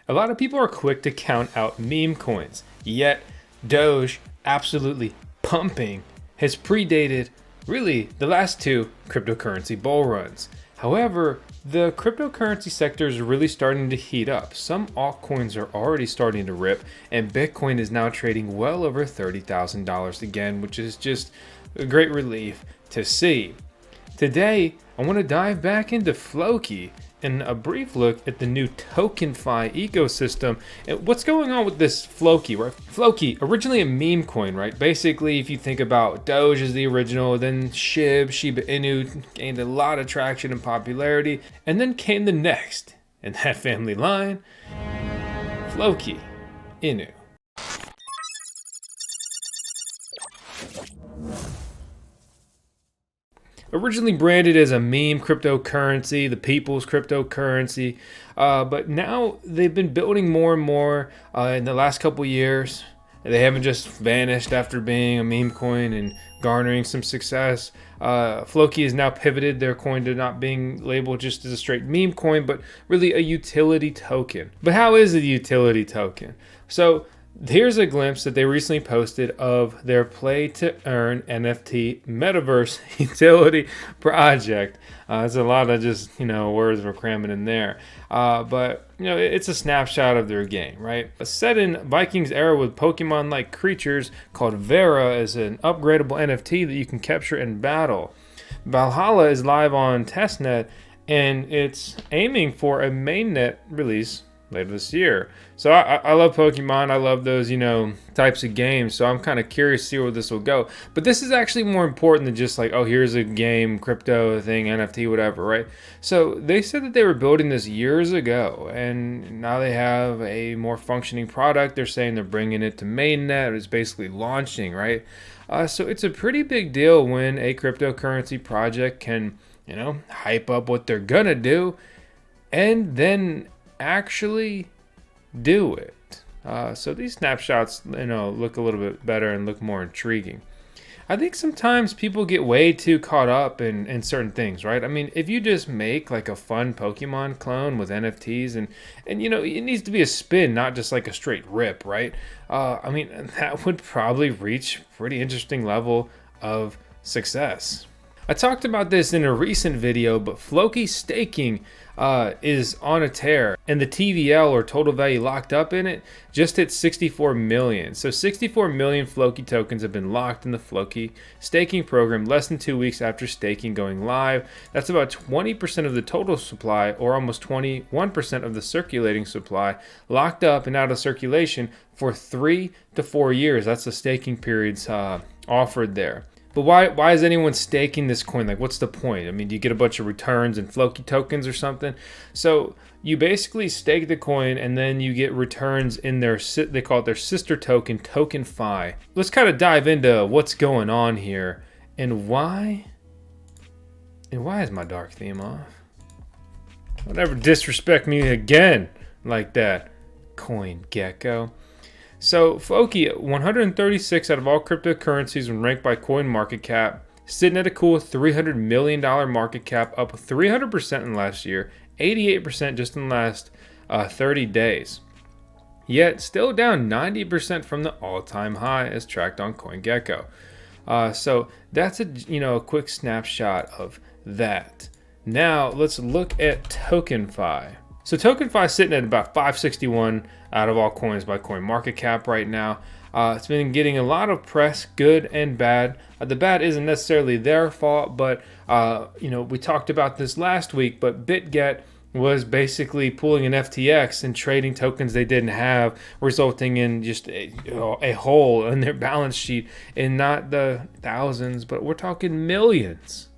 A lot of people are quick to count out meme coins, yet Doge, absolutely pumping, has predated really the last two cryptocurrency bull runs. However, the cryptocurrency sector is really starting to heat up. Some altcoins are already starting to rip, and Bitcoin is now trading well over $30,000 again, which is just a great relief to see. Today, I want to dive back into Floki and a brief look at the new TokenFi ecosystem and what's going on with this Floki, right? Floki, originally a meme coin, right? Basically, if you think about Doge as the original, then Shib, Shiba Inu gained a lot of traction and popularity, and then came the next in that family line, Floki Inu. Originally branded as a meme cryptocurrency, the people's cryptocurrency, but now they've been building more and more in the last couple years. They haven't just vanished after being a meme coin and garnering some success. Floki has now pivoted their coin to not being labeled just as a straight meme coin, but really a utility token. But how is a utility token? So here's a glimpse that they recently posted of their play to earn NFT metaverse utility project. It's a lot of just, words we're cramming in there. But it's a snapshot of their game, right? Set in Vikings era with Pokemon-like creatures called Vera is an upgradable NFT that you can capture in battle. Valhalla is live on testnet, and it's aiming for a mainnet release later this year. So I love Pokemon. I love those, types of games. So I'm kind of curious to see where this will go. But this is actually more important than just like, oh, here's a game, crypto thing, NFT, whatever, right? So they said that they were building this years ago, and now they have a more functioning product. They're saying they're bringing it to mainnet. It's basically launching, right? So it's a pretty big deal when a cryptocurrency project can, hype up what they're gonna do, and then actually do it. So these snapshots, look a little bit better and look more intriguing. I think sometimes people get way too caught up in certain things, right? I mean, if you just make like a fun Pokemon clone with NFTs and it needs to be a spin, not just like a straight rip, right? That would probably reach a pretty interesting level of success. I talked about this in a recent video, but Floki staking is on a tear, and the TVL, or total value locked up in it, just hit 64 million. So 64 million Floki tokens have been locked in the Floki staking program less than 2 weeks after staking going live. That's about 20% of the total supply, or almost 21% of the circulating supply, locked up and out of circulation for 3 to 4 years. That's the staking periods offered there. But why is anyone staking this coin? Like, what's the point? I mean, do you get a bunch of returns in Floki tokens or something? So you basically stake the coin, and then you get returns in they call it their sister token, TokenFi. Let's kind of dive into what's going on here and why is my dark theme off? Don't ever disrespect me again like that, Coin Gecko. So Floki, 136 out of all cryptocurrencies when ranked by coin market cap, sitting at a cool $300 million market cap, up 300% in last year, 88% just in the last 30 days. Yet still down 90% from the all-time high as tracked on CoinGecko. So that's a quick snapshot of that. Now let's look at TokenFi. So TokenFi is sitting at about 561 out of all coins by coin market cap right now. It's been getting a lot of press, good and bad. The bad isn't necessarily their fault, but we talked about this last week, but BitGet was basically pulling an FTX and trading tokens they didn't have, resulting in just a hole in their balance sheet, in not the thousands, but we're talking millions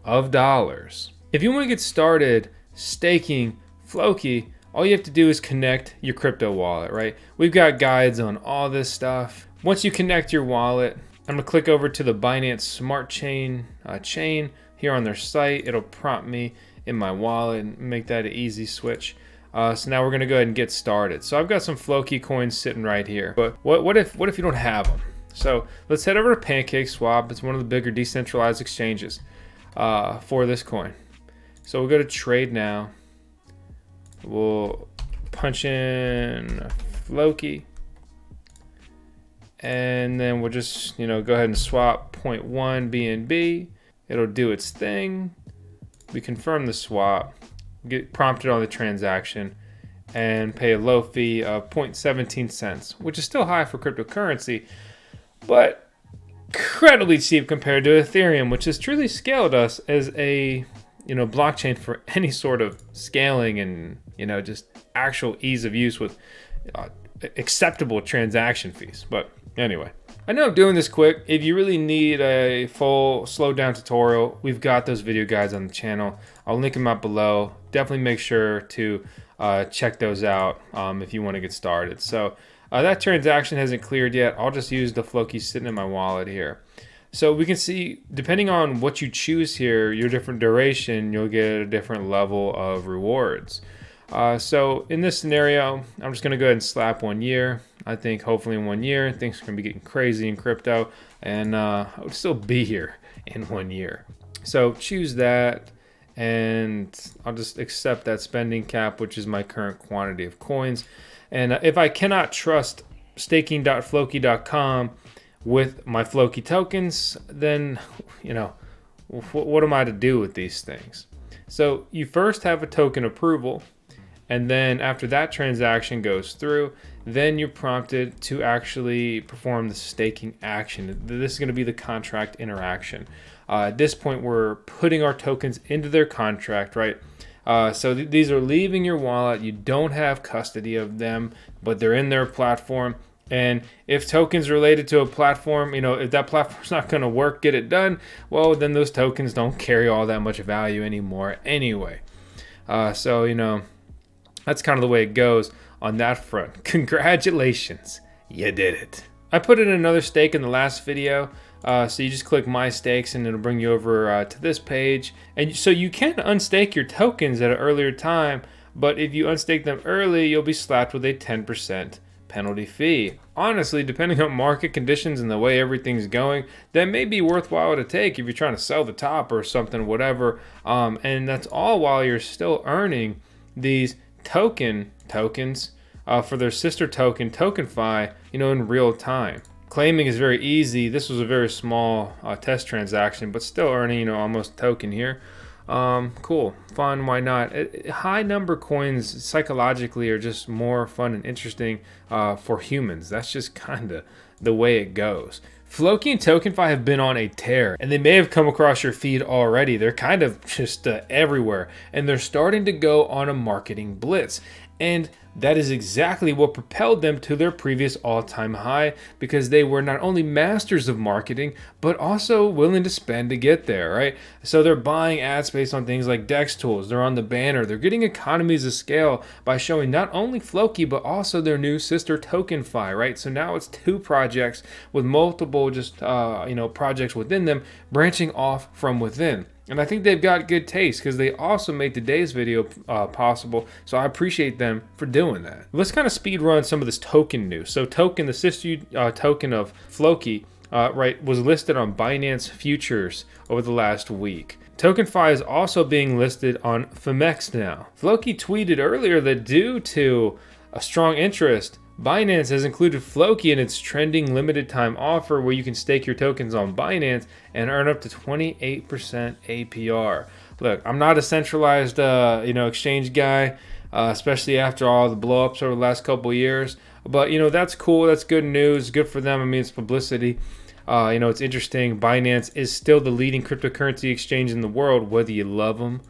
of dollars. If you want to get started staking Floki, all you have to do is connect your crypto wallet, right? We've got guides on all this stuff. Once you connect your wallet, I'm gonna click over to the Binance Smart Chain chain here on their site. It'll prompt me in my wallet and make that an easy switch. So now we're gonna go ahead and get started. So I've got some Floki coins sitting right here, but what if you don't have them? So let's head over to PancakeSwap. It's one of the bigger decentralized exchanges for this coin. So we'll go to trade now. We'll punch in Floki, and then we'll just, you know, go ahead and swap 0.1 BNB. It'll do its thing. We confirm the swap, get prompted on the transaction, and pay a low fee of 0.17 cents, which is still high for cryptocurrency, but incredibly cheap compared to Ethereum, which has truly scaled us as a, you know, blockchain for any sort of scaling and, you know, just actual ease of use with acceptable transaction fees. But anyway, I know I'm doing this quick. If you really need a full slowed down tutorial, we've got those video guides on the channel. I'll link them out below. Definitely make sure to check those out if you want to get started. So that transaction hasn't cleared yet. I'll just use the Floki sitting in my wallet here. So we can see, depending on what you choose here, your different duration, you'll get a different level of rewards. So in this scenario, I'm just going to go ahead and slap 1 year. I think hopefully in 1 year, things are going to be getting crazy in crypto, and I would still be here in 1 year. So choose that, and I'll just accept that spending cap, which is my current quantity of coins. And if I cannot trust staking.floki.com with my Floki tokens, then, you know, what am I to do with these things? So you first have a token approval, and then after that transaction goes through, then you're prompted to actually perform the staking action. This is going to be the contract interaction. At this point, we're putting our tokens into their contract, right? So these are leaving your wallet. You don't have custody of them, but they're in their platform. And if tokens related to a platform, you know, if that platform's not going to work, get it done, well, then those tokens don't carry all that much value anymore anyway. So, you know, that's kind of the way it goes on that front. Congratulations, you did it. I put in another stake in the last video. So you just click My Stakes and it'll bring you over to this page. And so you can unstake your tokens at an earlier time, but if you unstake them early, you'll be slapped with a 10% penalty fee. Honestly, depending on market conditions and the way everything's going, that may be worthwhile to take if you're trying to sell the top or something, whatever. And that's all while you're still earning these tokens for their sister token, TokenFi, you know, in real time. Claiming is very easy. This was a very small test transaction, but still earning, you know, almost a token here. Cool, fun, why not? High number coins psychologically are just more fun and interesting for humans. That's just kind of the way it goes. Floki and TokenFi have been on a tear, and they may have come across your feed already. They're kind of just everywhere, and they're starting to go on a marketing blitz. And that is exactly what propelled them to their previous all-time high, because they were not only masters of marketing, but also willing to spend to get there, right? So they're buying ad space on things like Dex tools. They're on the banner. They're getting economies of scale by showing not only Floki, but also their new sister TokenFi, right? So now it's two projects with multiple just, you know, projects within them branching off from within. And I think they've got good taste because they also made today's video possible. So I appreciate them for doing that. Let's kind of speed run some of this token news. So Token, the sister token of Floki, right, was listed on Binance Futures over the last week. TokenFi is also being listed on Memecoins now. Floki tweeted earlier that due to a strong interest, Binance has included Floki in its trending limited time offer where you can stake your tokens on Binance and earn up to 28% APR. Look, I'm not a centralized you know, exchange guy, especially after all the blowups over the last couple of years. But, you know, that's cool. That's good news. Good for them. I mean, it's publicity. You know, it's interesting. Binance is still the leading cryptocurrency exchange in the world, whether you love them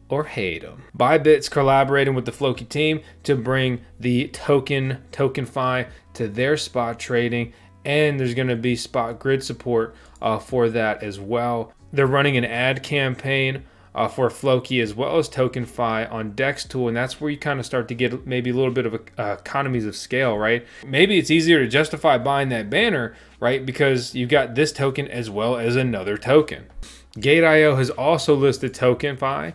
or hate them. Bybit's collaborating with the Floki team to bring the TokenFi to their spot trading, and there's going to be spot grid support for that as well. They're running an ad campaign for Floki as well as TokenFi on Dex tool, and that's where you kind of start to get maybe a little bit of economies of scale, right? Maybe it's easier to justify buying that banner, right? Because you've got this token as well as another token. Gate.io has also listed TokenFi.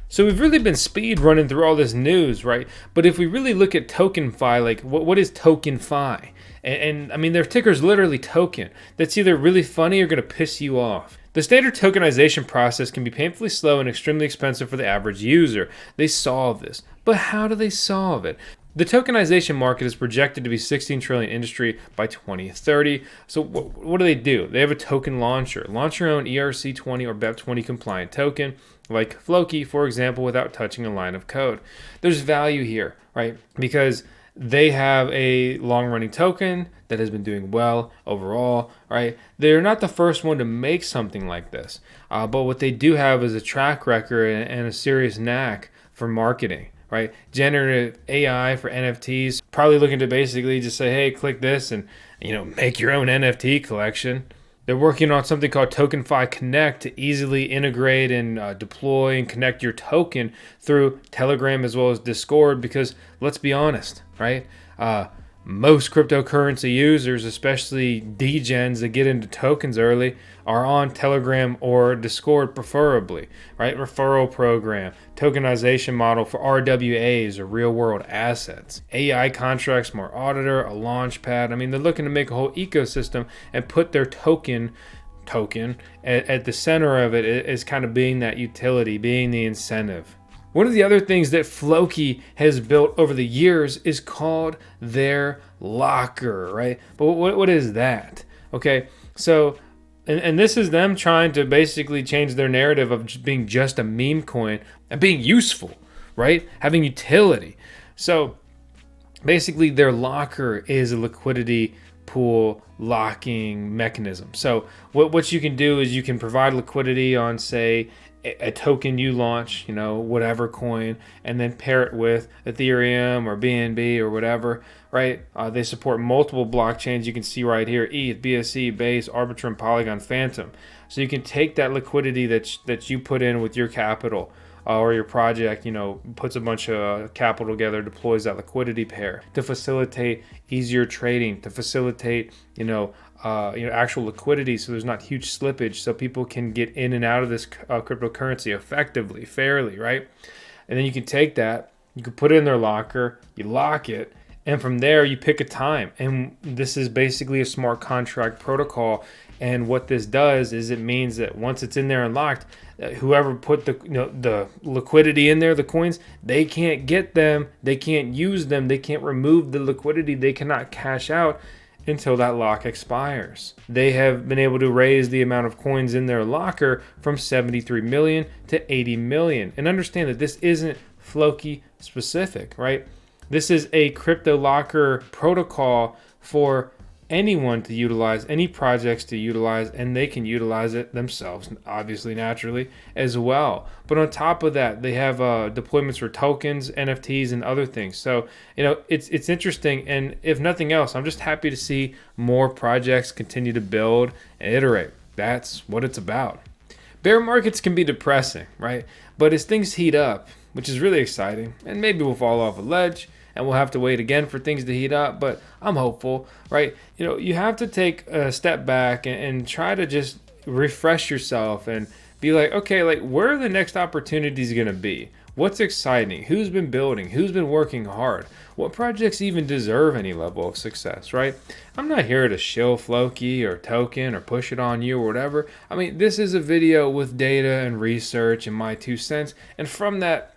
So we've really been speed running through all this news, right? But if we really look at TokenFi, like what is TokenFi? And I mean, their ticker's literally token. That's either really funny or going to piss you off. The standard tokenization process can be painfully slow and extremely expensive for the average user. They solve this. But how do they solve it? The tokenization market is projected to be 16 trillion industry by 2030. So what do? They have a token launcher. Launch your own ERC20 or BEP20 compliant token, like Floki, for example, without touching a line of code. There's value here, right? Because they have a long-running token that has been doing well overall, right? They're not the first one to make something like this, but what they do have is a track record and a serious knack for marketing, right? Generative AI for NFTs, probably looking to basically just say, hey, click this and, make your own NFT collection. They're working on something called TokenFi Connect to easily integrate and deploy and connect your token through Telegram as well as Discord, because let's be honest, right? Most cryptocurrency users, especially degens that get into tokens early, are on Telegram or Discord preferably, right? Referral program, tokenization model for RWAs or real world assets, AI contracts, more auditor, a launch pad. I mean, they're looking to make a whole ecosystem and put their token at the center of it as kind of being that utility, being the incentive. One of the other things that Floki has built over the years is called their locker, right? But what is that? Okay, so, and this is them trying to basically change their narrative of being just a meme coin and being useful, right? Having utility. So basically their locker is a liquidity pool locking mechanism. So what you can do is you can provide liquidity on, say, a token you launch, whatever coin, and then pair it with Ethereum or BNB or whatever, right? They support multiple blockchains. You can see right here, ETH, BSC, Base, Arbitrum, Polygon, Phantom. So you can take that liquidity that you put in with your capital or your project, puts a bunch of capital together, deploys that liquidity pair to facilitate easier trading, to facilitate, actual liquidity, so there's not huge slippage, so people can get in and out of this cryptocurrency effectively, fairly, right? And then you can take that, you can put it in their locker, you lock it, and from there you pick a time. And this is basically a smart contract protocol. And what this does is it means that once it's in there and locked, whoever put the liquidity in there, the coins, they can't get them, they can't use them, they can't remove the liquidity, they cannot cash out until that lock expires. They have been able to raise the amount of coins in their locker from 73 million to 80 million. And understand that this isn't Floki specific, right? This is a crypto locker protocol for anyone to utilize, any projects to utilize, and they can utilize it themselves, obviously, naturally, as well. But on top of that, they have deployments for tokens, NFTs, and other things. So, it's interesting, and if nothing else, I'm just happy to see more projects continue to build and iterate. That's what it's about. Bear markets can be depressing, right? But as things heat up, which is really exciting, and maybe we'll fall off a ledge, and we'll have to wait again for things to heat up, but I'm hopeful, right? You have to take a step back and try to just refresh yourself and be like, okay, like, where are the next opportunities going to be? What's exciting? Who's been building? Who's been working hard? What projects even deserve any level of success, right? I'm not here to shill Floki or token or push it on you or whatever. I mean, this is a video with data and research and my 2 cents. And from that,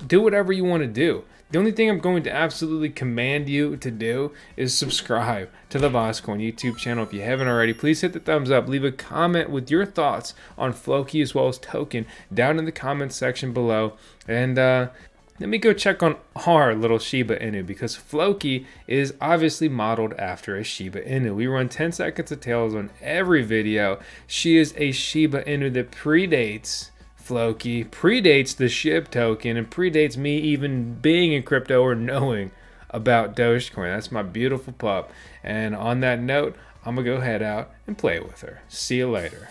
do whatever you want to do. The only thing I'm going to absolutely command you to do is subscribe to the VoskCoin YouTube channel. If you haven't already, please hit the thumbs up. Leave a comment with your thoughts on Floki as well as token down in the comments section below. And let me go check on our little Shiba Inu, because Floki is obviously modeled after a Shiba Inu. We run 10 seconds of tails on every video. She is a Shiba Inu that predates Floki, predates the Shib token, and predates me even being in crypto or knowing about Dogecoin. That's my beautiful pup. And on that note, I'm gonna go head out and play with her. See you later.